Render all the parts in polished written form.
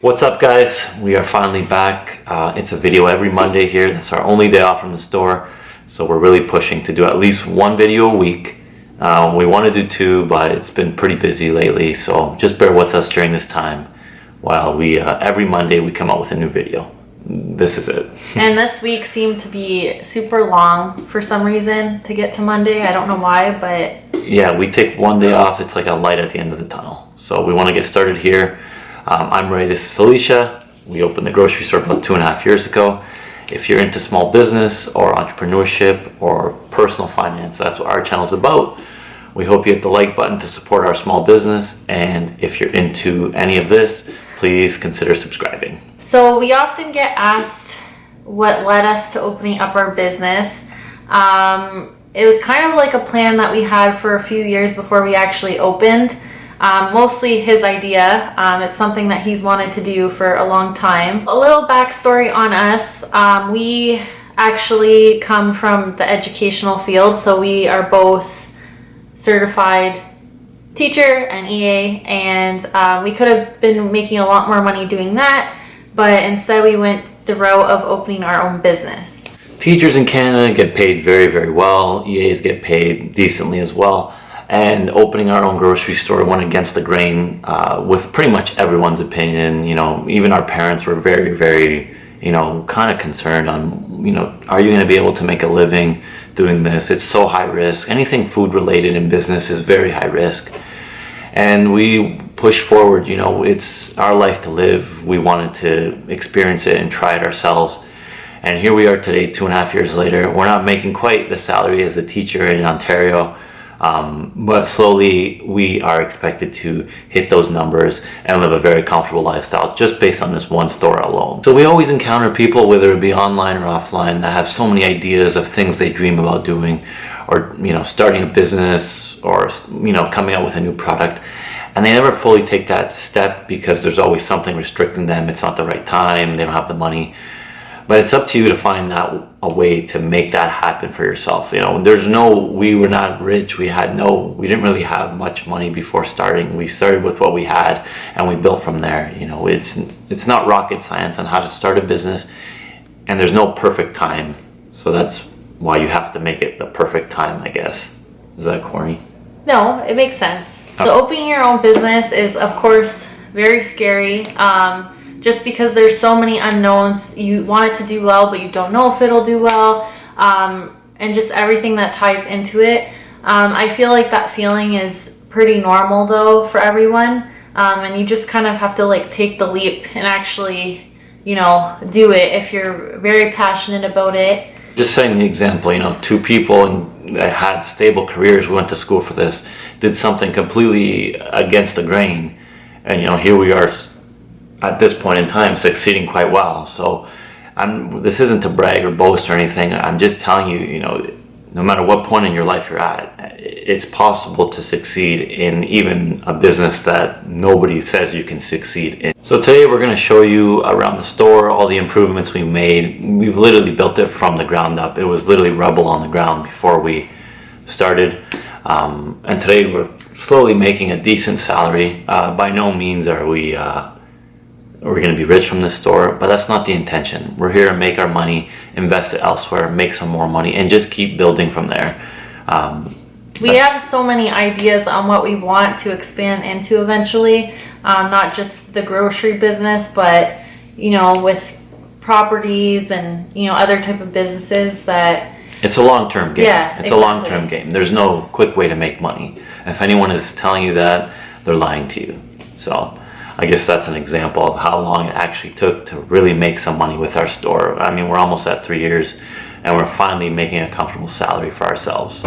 What's up, guys? We are finally back. It's a video every Monday here. That's our only day off from the store, so we're really pushing to do at least one video a week. We want to do two, but it's been pretty busy lately, so just bear with us during this time while we every Monday we come out with a new video. This is it. And this week seemed to be super long for some reason to get to Monday. I don't know why, but yeah, we take one day off. It's like a light at the end of the tunnel, so we want to get started here. I'm Ray, this is Felicia. We opened the grocery store about 2.5 years ago. If you're into small business or entrepreneurship or personal finance, that's what our channel is about. We hope you hit the like button to support our small business, and if you're into any of this, please consider subscribing. So we often get asked what led us to opening up our business. It was kind of like a plan that we had for a few years before we actually opened. Mostly his idea. It's something that he's wanted to do for a long time. A little backstory on us. We actually come from the educational field, so we are both certified teacher and EA, and we could have been making a lot more money doing that, but instead we went the route of opening our own business. Teachers in Canada get paid very, very well. EAs get paid decently as well. And opening our own grocery store went against the grain with pretty much everyone's opinion. You know, even our parents were very, very, kind of concerned on, are you going to be able to make a living doing this? It's so high risk. Anything food related in business is very high risk. And we pushed forward, it's our life to live. We wanted to experience it and try it ourselves. And here we are today, 2.5 years later. We're not making quite the salary as a teacher in Ontario. But slowly we are expected to hit those numbers and live a very comfortable lifestyle just based on this one store alone. So we always encounter people, whether it be online or offline, that have so many ideas of things they dream about doing, or starting a business, or coming out with a new product, and they never fully take that step because there's always something restricting them. It's not the right time, they don't have the money. But it's up to you to find a way to make that happen for yourself. We were not rich. We didn't really have much money before starting. We started with what we had and we built from there. It's not rocket science on how to start a business, and there's no perfect time. So that's why you have to make it the perfect time, I guess. Is that corny? No, it makes sense. So opening your own business is, of course, very scary. Just because there's so many unknowns. You want it to do well, but you don't know if it'll do well, and just everything that ties into it. I feel like that feeling is pretty normal though for everyone, and you just kind of have to take the leap and actually do it if you're very passionate about it. Just setting the example, two people that had stable careers, we went to school for this, did something completely against the grain, and here we are at this point in time succeeding quite well. So this isn't to brag or boast or anything. I'm just telling you, no matter what point in your life you're at, it's possible to succeed in even a business that nobody says you can succeed in. So today we're going to show you around the store all the improvements we made. We've literally built it from the ground up. It was literally rubble on the ground before we started. And today we're slowly making a decent salary. By no means are we're going to be rich from this store, but that's not the intention. We're here to make our money, invest it elsewhere, make some more money, and just keep building from there. We have so many ideas on what we want to expand into eventually, not just the grocery business, but with properties and other type of businesses that. It's a long-term game. Yeah, it's exactly. A long-term game. There's no quick way to make money. If anyone is telling you that, they're lying to you. So I guess that's an example of how long it actually took to really make some money with our store. I mean, we're almost at 3 years, and we're finally making a comfortable salary for ourselves.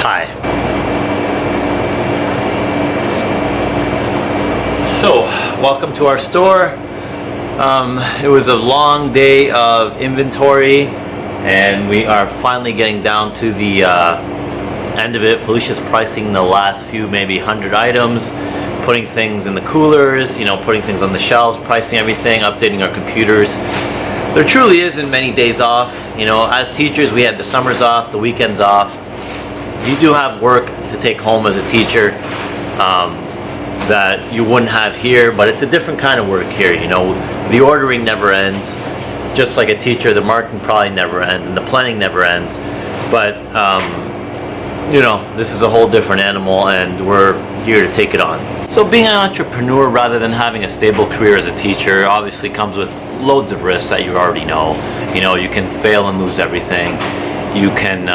Hi. So, welcome to our store. It was a long day of inventory, and we are finally getting down to the end of it. Felicia's pricing the last few, maybe 100 items, putting things in the coolers, putting things on the shelves, pricing everything, updating our computers. There truly isn't many days off. You know, as teachers, we have the summers off, the weekends off. You do have work to take home as a teacher that you wouldn't have here, but it's a different kind of work here. You know, the ordering never ends. Just like a teacher, the marketing probably never ends, and the planning never ends. But you know, this is a whole different animal, and we're here to take it on. So being an entrepreneur rather than having a stable career as a teacher obviously comes with loads of risks that you already know. You know, you can fail and lose everything. You can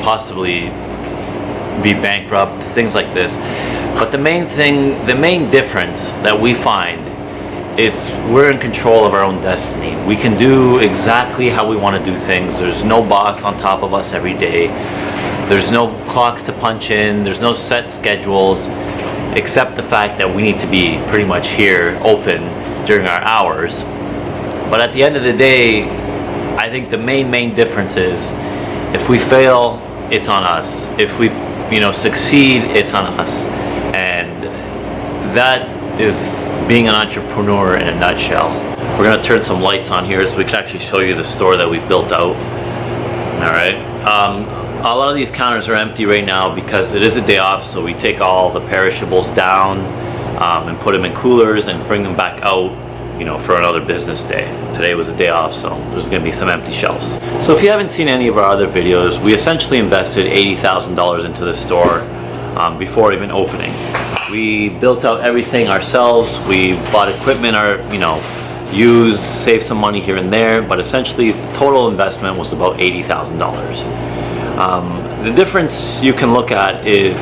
possibly be bankrupt, things like this. But the main difference that we find is we're in control of our own destiny. We can do exactly how we want to do things. There's no boss on top of us every day. There's no clocks to punch in. There's no set schedules, except the fact that we need to be pretty much here open during our hours. But at the end of the day, I think the main difference is if we fail, it's on us. If we, you know, succeed, it's on us. And that is being an entrepreneur in a nutshell. We're gonna turn some lights on here so we can actually show you the store that we built out. All right. A lot of these counters are empty right now because it is a day off, so we take all the perishables down and put them in coolers and bring them back out, you know, for another business day. Today was a day off, so there's going to be some empty shelves. So if you haven't seen any of our other videos, we essentially invested $80,000 into the store before even opening. We built out everything ourselves. We bought equipment, used, saved some money here and there, but essentially total investment was about $80,000. The difference you can look at is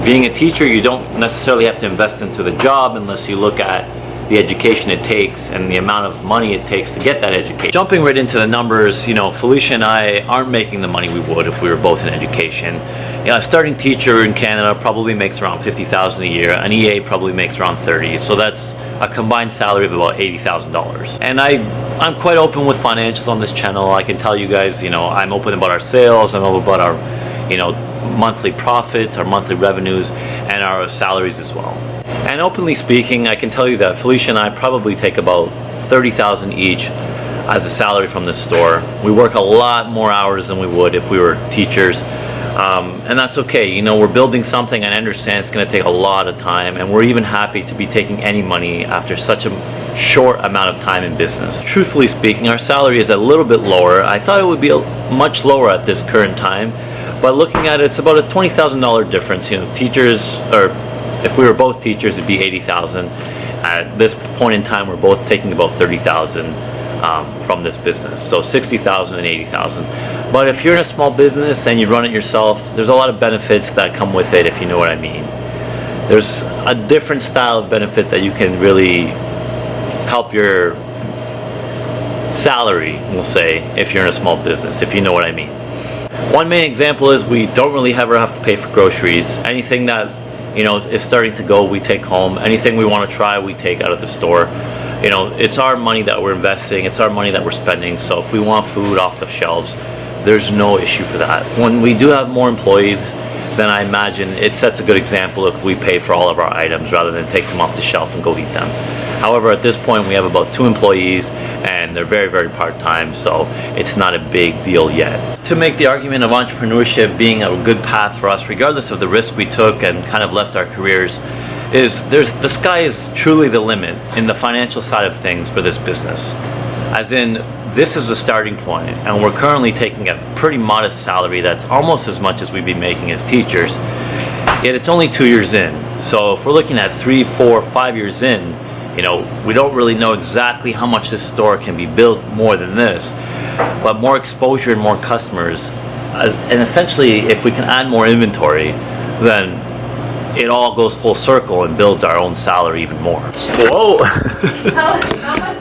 being a teacher, you don't necessarily have to invest into the job unless you look at the education it takes and the amount of money it takes to get that education. Jumping right into the numbers, you know, Felicia and I aren't making the money we would if we were both in education. You know, a starting teacher in Canada probably makes around $50,000 a year. An EA probably makes around $30,000. So that's a combined salary of about $80,000. And I'm quite open with financials on this channel. I can tell you guys, you know, I'm open about our sales, I'm open about our, you know, monthly profits, our monthly revenues, and our salaries as well. And openly speaking, I can tell you that Felicia and I probably take about $30,000 each as a salary from this store. We work a lot more hours than we would if we were teachers. And that's okay. You know, we're building something, and I understand it's going to take a lot of time, and we're even happy to be taking any money after such a short amount of time in business. Truthfully speaking, our salary is a little bit lower. I thought it would be much lower at this current time, but looking at it, it's about a $20,000 difference. You know, teachers, or if we were both teachers, it'd be $80,000. At this point in time, we're both taking about $30,000 from this business, so $60,000 and $80,000. But if you're in a small business and you run it yourself, there's a lot of benefits that come with it, if you know what I mean. There's a different style of benefit that you can really help your salary, we'll say, if you're in a small business, if you know what I mean. One main example is we don't really ever have to pay for groceries. Anything that, you know, is starting to go, we take home. Anything we want to try, we take out of the store. You know, it's our money that we're investing, it's our money that we're spending, so if we want food off the shelves, there's no issue for that. When we do have more employees, then I imagine it sets a good example if we pay for all of our items rather than take them off the shelf and go eat them. However, at this point we have about 2 employees and they're very part-time, so it's not a big deal yet. To make the argument of entrepreneurship being a good path for us, regardless of the risk we took and kind of left our careers, is the sky is truly the limit in the financial side of things for this business. As in, this is the starting point, and we're currently taking a pretty modest salary that's almost as much as we'd be making as teachers, yet it's only 2 years in. So if we're looking at 3, 4, 5 years in, you know, we don't really know exactly how much this store can be built more than this, but more exposure and more customers, and essentially if we can add more inventory, then it all goes full circle and builds our own salary even more. Whoa! How much?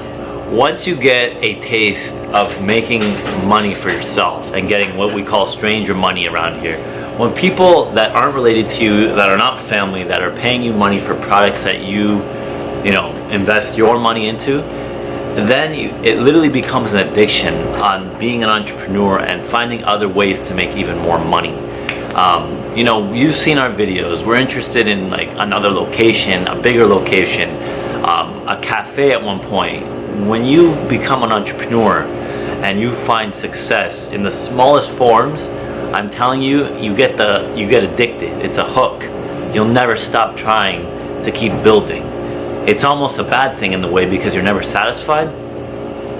Once you get a taste of making money for yourself and getting what we call stranger money around here, when people that aren't related to you, that are not family, that are paying you money for products that you invest your money into, then it literally becomes an addiction on being an entrepreneur and finding other ways to make even more money. You know, you've seen our videos. We're interested in like another location, a bigger location, a cafe at one point. when you become an entrepreneur and you find success in the smallest forms, I'm telling you, you get addicted. It's a hook. You'll never stop trying to keep building. It's almost a bad thing in the way because you're never satisfied,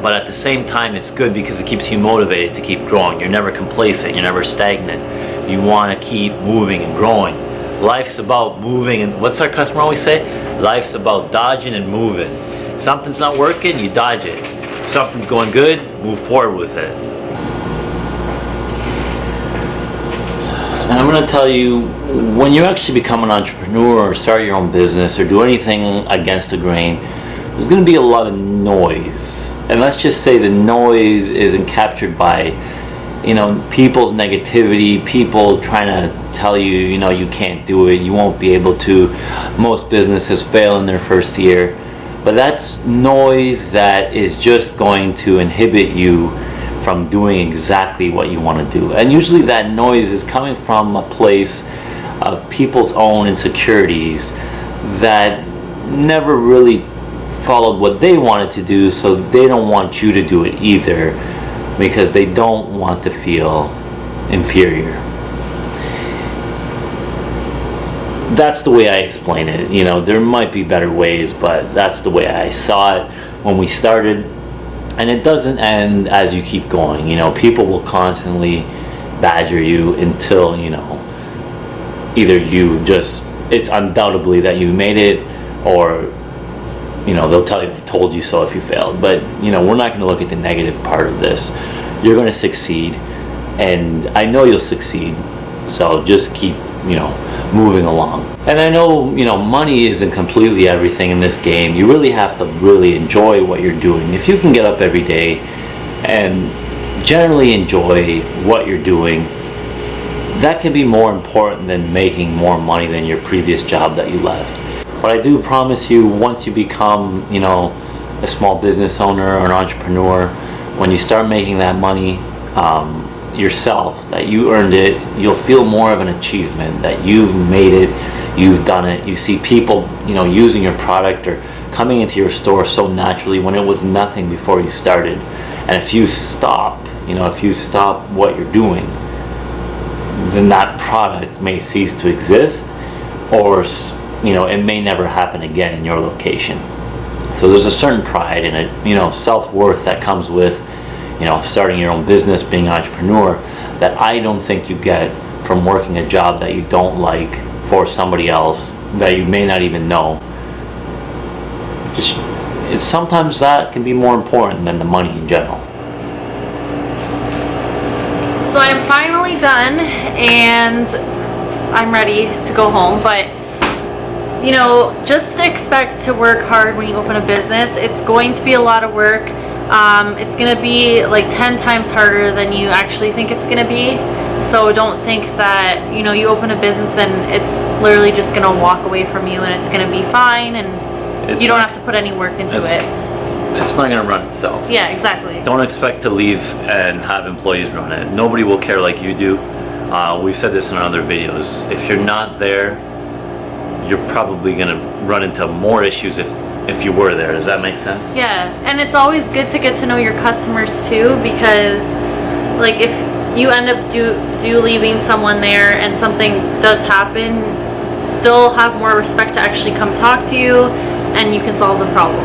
but at the same time it's good because it keeps you motivated to keep growing. You're never complacent, you're never stagnant. You want to keep moving and growing. Life's about moving, and what's our customer always say? Life's about dodging and moving. Something's not working, you dodge it. Something's going good, move forward with it. And I'm going to tell you, when you actually become an entrepreneur or start your own business or do anything against the grain, there's going to be a lot of noise. And let's just say the noise isn't captured by, people's negativity, people trying to tell you, you can't do it, you won't be able to. Most businesses fail in their first year. But that's noise that is just going to inhibit you from doing exactly what you want to do. And usually that noise is coming from a place of people's own insecurities that never really followed what they wanted to do, so they don't want you to do it either because they don't want to feel inferior. That's the way I explain it. There might be better ways, but that's the way I saw it when we started. And it doesn't end as you keep going. People will constantly badger you until, either it's undoubtedly that you made it, or, they'll tell you, I told you so if you failed. But, we're not going to look at the negative part of this. You're going to succeed, and I know you'll succeed. So just keep, moving along. And I know, money isn't completely everything in this game. You really have to really enjoy what you're doing. If you can get up every day and generally enjoy what you're doing, that can be more important than making more money than your previous job that you left. But I do promise you, once you become, a small business owner or an entrepreneur, when you start making that money, yourself, that you earned it, you'll feel more of an achievement, that you've made it, you've done it. You see people, using your product or coming into your store so naturally when it was nothing before you started. And if you stop what you're doing, then that product may cease to exist, or it may never happen again in your location. So there's a certain pride and a self-worth that comes with starting your own business, being an entrepreneur, that I don't think you get from working a job that you don't like for somebody else that you may not even know. Sometimes that can be more important than the money in general. So I'm finally done and I'm ready to go home, but just expect to work hard when you open a business. It's going to be a lot of work. It's going to be like 10 times harder than you actually think it's going to be. So don't think that, you open a business and it's literally just going to walk away from you and it's going to be fine and you don't have to put any work into it. It's not going to run itself. Yeah, exactly. Don't expect to leave and have employees run it. Nobody will care like you do. We've said this in other videos. If you're not there, you're probably going to run into more issues if you were there. Does that make sense? Yeah, and it's always good to get to know your customers too, because like if you end up do leaving someone there and something does happen, they'll have more respect to actually come talk to you and you can solve the problem.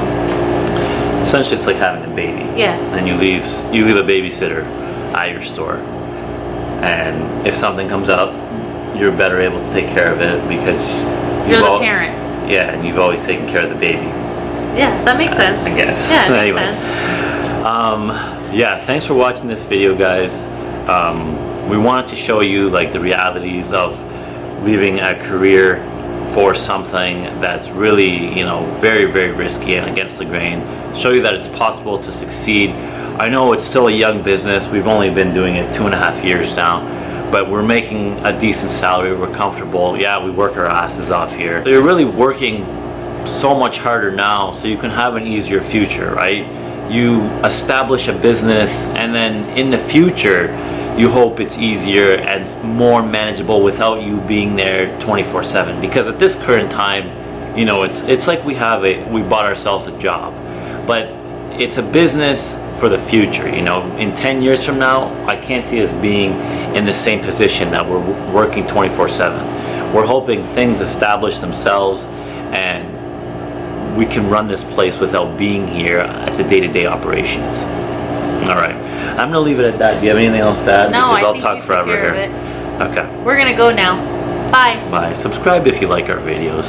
Essentially it's like having a baby. Yeah. And you leave a babysitter at your store, and if something comes up, you're better able to take care of it because you're the parent. Yeah, and you've always taken care of the baby. Yeah, that makes sense. I guess. Yeah, it Anyways, makes sense. Yeah, thanks for watching this video, guys. We wanted to show you like the realities of leaving a career for something that's really, very, very risky and against the grain. Show you that it's possible to succeed. I know it's still a young business. We've only been doing it 2.5 years now, but we're making a decent salary. We're comfortable. Yeah, we work our asses off here. So you're really working so much harder now so you can have an easier future, right? You establish a business and then in the future you hope it's easier and more manageable without you being there 24/7, because at this current time, it's like we bought ourselves a job, but it's a business for the future. You know, in 10 years from now, I can't see us being in the same position that we're working 24/7. We're hoping things establish themselves and we can run this place without being here at the day-to-day operations. All right, I'm gonna leave it at that. Do you have anything else to add? No, because I I'll think talk you took forever care of here. it. Okay. We're gonna go now. Bye. Bye. Subscribe if you like our videos.